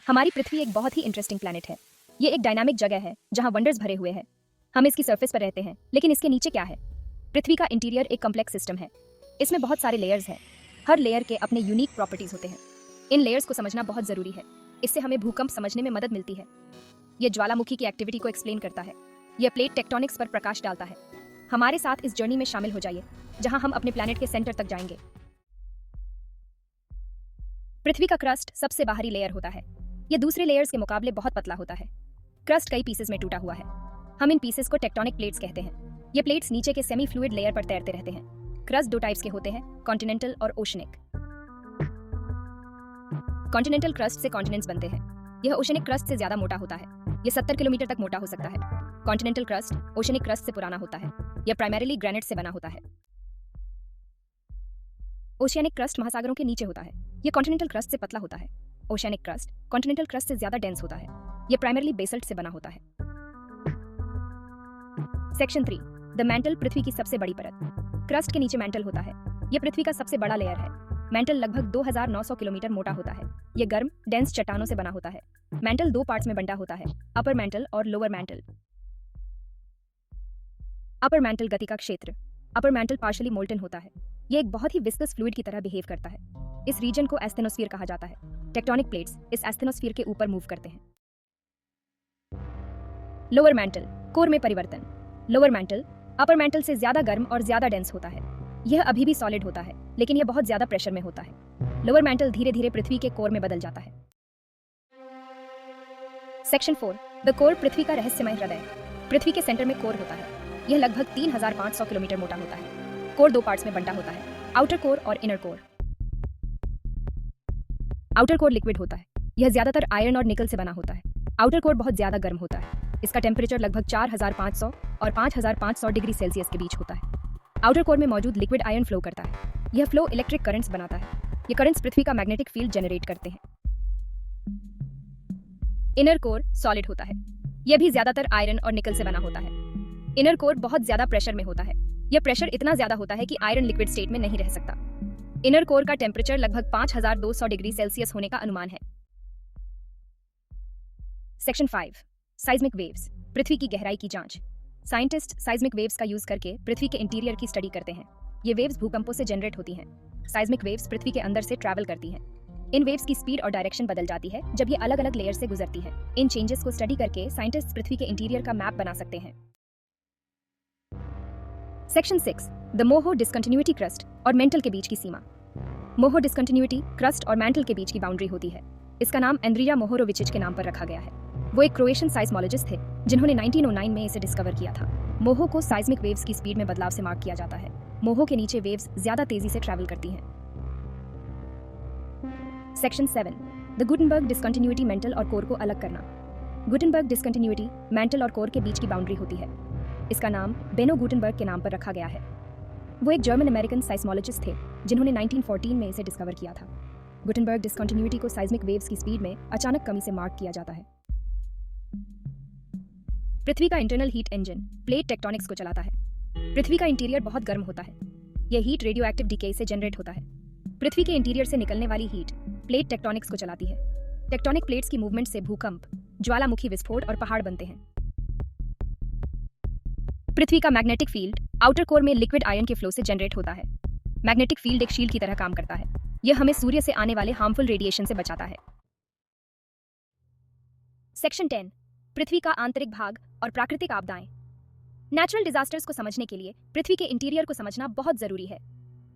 हमारी पृथ्वी एक बहुत ही इंटरेस्टिंग प्लैनेट है। ये एक डायनामिक जगह है जहाँ वंडर्स भरे हुए हैं। हम इसकी सरफेस पर रहते हैं, लेकिन इसके नीचे क्या है? पृथ्वी का इंटीरियर एक कॉम्प्लेक्स सिस्टम है। इसमें बहुत सारे लेयर्स हैं। हर लेयर के अपने यूनिक प्रॉपर्टीज होते हैं। इन लेयर्स को समझना बहुत जरूरी है। इससे हमें भूकंप समझने में मदद मिलती है। ये ज्वालामुखी की एक्टिविटी को एक्सप्लेन करता है। यह प्लेट टेक्टोनिक्स पर प्रकाश डालता है। हमारे साथ इस जर्नी में शामिल हो जाइए, जहां हम अपने प्लैनेट के सेंटर तक जाएंगे। पृथ्वी का क्रस्ट सबसे बाहरी लेयर होता है। यह दूसरे लेयर्स के मुकाबले बहुत पतला होता है। क्रस्ट कई पीसेस में टूटा हुआ है। हम इन पीसेस को टेक्टोनिक प्लेट्स कहते हैं। ये प्लेट्स नीचे के सेमी फ्लूइड लेयर पर तैरते रहते हैं। क्रस्ट दो टाइप्स के होते हैं, कॉन्टिनेंटल और ओशनिक। कॉन्टिनेंटल क्रस्ट से कॉन्टिनेंट्स बनते हैं। यह ओशनिक क्रस्ट से ज्यादा मोटा होता है। यह 70 किलोमीटर तक मोटा हो सकता है। कॉन्टिनेंटल क्रस्ट ओशनिक क्रस्ट से पुराना होता है। यह प्राइमरीली ग्रेनाइट से बना होता है। ओशियानिक क्रस्ट महासागरों के नीचे होता है। यह कॉन्टिनेंटल क्रस्ट से पतला होता है। ओशियानिक क्रस्ट कॉन्टिनेंटल क्रस्ट से ज्यादा डेंस होता है। यह प्राइमरीली बेसल्ट से बना होता है। सेक्शन 3, द मैंटल, पृथ्वी की सबसे बड़ी परत। क्रस्ट के नीचे मैंटल होता है। यह पृथ्वी का सबसे बड़ा लेयर है। मैंटल लगभग 2900 किलोमीटर मोटा होता है। यह गर्म डेंस चट्टानों से बना होता है। मैंटल दो पार्ट्स में बंटा होता है, अपर मैंटल और लोअर मैंटल। अपर मैंटल गति का क्षेत्र। अपर मैंटल पार्शियली मोल्टन होता है। यह एक बहुत ही विस्कस फ्लूइड की तरह बिहेव करता है। इस रीजन को एस्थेनोस्फीयर कहा जाता है। टेक्टोनिक प्लेट्स इस एस्थेनोस्फीयर के ऊपर मूव करते हैं। लोअर मैंटल, कोर में परिवर्तन। लोअर मैंटल अपर मैंटल से ज्यादा गर्म और ज्यादा डेंस होता है। यह अभी भी सॉलिड होता है, लेकिन यह बहुत ज्यादा प्रेशर में होता है। लोअर मैंटल धीरे धीरे पृथ्वी के कोर में बदल जाता है। सेक्शन 4, द कोर, पृथ्वी का रहस्यमय हृदय। पृथ्वी के सेंटर में कोर होता है। यह लगभग 3500 किलोमीटर मोटा होता है। कोर दो पार्ट्स में बंटा होता है, आउटर कोर और inner core. Outer core liquid होता है। यह ज्यादातर आयरन और निकल से बना होता है। आउटर कोर बहुत ज्यादा गर्म होता है। इसका टेम्परेचर लगभग 4500 और 5500 डिग्री सेल्सियस के बीच होता है। आउटर कोर में मौजूद लिक्विड आयरन फ्लो करता है। यह फ्लो इलेक्ट्रिक करंट्स बनाता है। ये करंट्स पृथ्वी का मैग्नेटिक फील्ड जनरेट करते हैं। इनर कोर सॉलिड होता है। यह भी ज्यादातर आयरन और निकल से बना होता है। इनर कोर बहुत ज्यादा प्रेशर में होता है। यह प्रेशर इतना ज्यादा होता है कि आयरन लिक्विड स्टेट में नहीं रह सकता। इनर कोर का टेम्परेचर लगभग 5200 डिग्री सेल्सियस होने का अनुमान है। सेक्शन 5, साइज्मिक वेव्स, पृथ्वी की गहराई की जांच। साइंटिस्ट साइज्मिक वेव्स का यूज करके पृथ्वी के इंटीरियर की स्टडी करते हैं। ये वेव्स भूकंपों से जनरेट होती हैं। साइज्मिक वेव्स पृथ्वी के अंदर से ट्रैवल करती हैं। इन वेव्स की स्पीड और डायरेक्शन बदल जाती है जब ये अलग अलग लेयर से गुजरती है। इन चेंजेस को स्टडी करके साइंटिस्ट पृथ्वी के इंटीरियर का मैप बना सकते हैं। Section 6, the Moho discontinuity, crust और मेंटल के बीच की सीमा। मोहो डिसकंटिन्यूटी क्रस्ट और मेंटल के बीच की बाउंड्री होती है। इसका नाम एंड्रिया मोहोरोविचिच के नाम पर रखा गया है। वो एक क्रोएशियन साइस्मोलॉजिस्ट थे जिन्होंने 1909 में इसे डिस्कवर किया था। मोहो को साइज्मिक वेव्स की स्पीड में बदलाव से मार्क किया जाता है। मोहो के नीचे वेव्स ज्यादा तेजी से ट्रैवल करती हैं। Section 7, the Gutenberg discontinuity, mental और कोर को अलग करना। गुटेनबर्ग डिसकंटिन्यूटी मेंटल और कोर के बीच की बाउंड्री होती है। इसका नाम बेनो गुटेनबर्ग के नाम पर रखा गया है। वो एक जर्मन अमेरिकन साइस्मोलॉजिस्ट थे जिन्होंने 1914 में इसे डिस्कवर किया था। गुटेनबर्ग डिसकंटिन्यूटी को साइज्मिक वेव्स की स्पीड में अचानक कमी से मार्क किया जाता है। पृथ्वी का internal heat engine plate tectonics को चलाता है। पृथ्वी का इंटीरियर बहुत गर्म होता है। यह हीट रेडियो एक्टिव डीके से जनरेट होता है। पृथ्वी के इंटीरियर से निकलने वाली हीट प्लेट टेक्टोनिक्स को चलाती है। टेक्टोनिक प्लेट्स की मूवमेंट से भूकंप, ज्वालामुखी विस्फोट और पहाड़ बनते हैं। पृथ्वी का मैग्नेटिक फील्ड आउटर कोर में लिक्विड आयरन के फ्लो से जनरेट होता है। मैग्नेटिक फील्ड एक शील्ड की तरह काम करता है। यह हमें सूर्य से आने वाले हार्मफुल रेडिएशन से बचाता है। सेक्शन 10, पृथ्वी का आंतरिक भाग और प्राकृतिक आपदाएं। नेचुरल डिजास्टर्स को समझने के लिए पृथ्वी के इंटीरियर को समझना बहुत जरूरी है।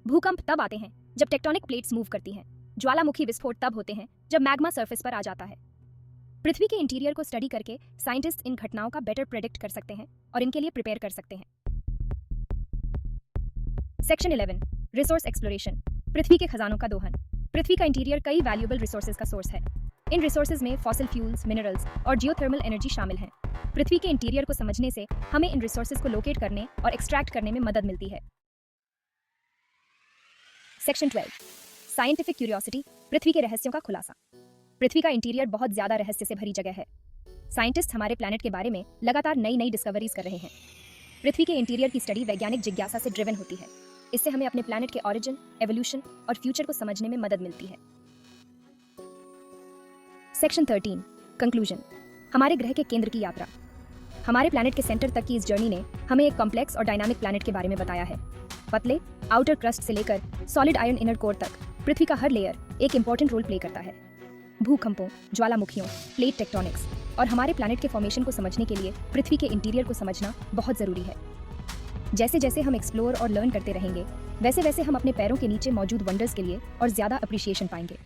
भूकंप तब आते हैं जब टेक्टोनिक प्लेट्स मूव करती हैं। ज्वालामुखी विस्फोट तब होते हैं जब मैग्मा सरफेस पर आ जाता है। पृथ्वी के इंटीरियर को स्टडी करके साइंटिस्ट इन घटनाओं का बेटर प्रेडिक्ट कर सकते हैं और इनके लिए प्रिपेयर कर सकते हैं। सेक्शन 11, रिसोर्स एक्सप्लोरेशन, पृथ्वी के खजानों का दोहन। पृथ्वी का इंटीरियर कई वैल्यूएबल रिसोर्सेज का सोर्स है। इन रिसोर्सेज में फॉसिल फ्यूल्स, मिनरल्स और जियोथर्मल एनर्जी शामिल हैं। पृथ्वी के इंटीरियर को समझने से हमें इन रिसोर्सेज को लोकेट करने और एक्सट्रैक्ट करने में मदद मिलती है। सेक्शन 12, साइंटिफिक क्यूरियोसिटी, पृथ्वी के रहस्यों का खुलासा। पृथ्वी का इंटीरियर बहुत ज्यादा रहस्य से भरी जगह है। साइंटिस्ट हमारे प्लैनेट के बारे में लगातार नई नई डिस्कवरीज कर रहे हैं। पृथ्वी के इंटीरियर की स्टडी वैज्ञानिक जिज्ञासा से ड्रिवन होती है। इससे हमें अपने प्लैनेट के ओरिजिन, एवोल्यूशन और फ्यूचर को समझने में मदद मिलती है। सेक्शन 13 कंक्लूजन, हमारे ग्रह के केंद्र की यात्रा। हमारे प्लैनेट के सेंटर तक की इस जर्नी ने हमें एक कॉम्प्लेक्स और डायनामिक प्लैनेट के बारे में बताया है। पतले आउटर क्रस्ट से लेकर सॉलिड आयरन इनर कोर तक पृथ्वी का हर लेयर एक इंपॉर्टेंट रोल प्ले करता है। भूकंपों, ज्वालामुखियों, प्लेट टेक्टोनिक्स और हमारे प्लैनेट के फॉर्मेशन को समझने के लिए पृथ्वी के इंटीरियर को समझना बहुत ज़रूरी है। जैसे जैसे हम एक्सप्लोर और लर्न करते रहेंगे, वैसे वैसे हम अपने पैरों के नीचे मौजूद वंडर्स के लिए और ज़्यादा अप्रिशिएशन पाएंगे।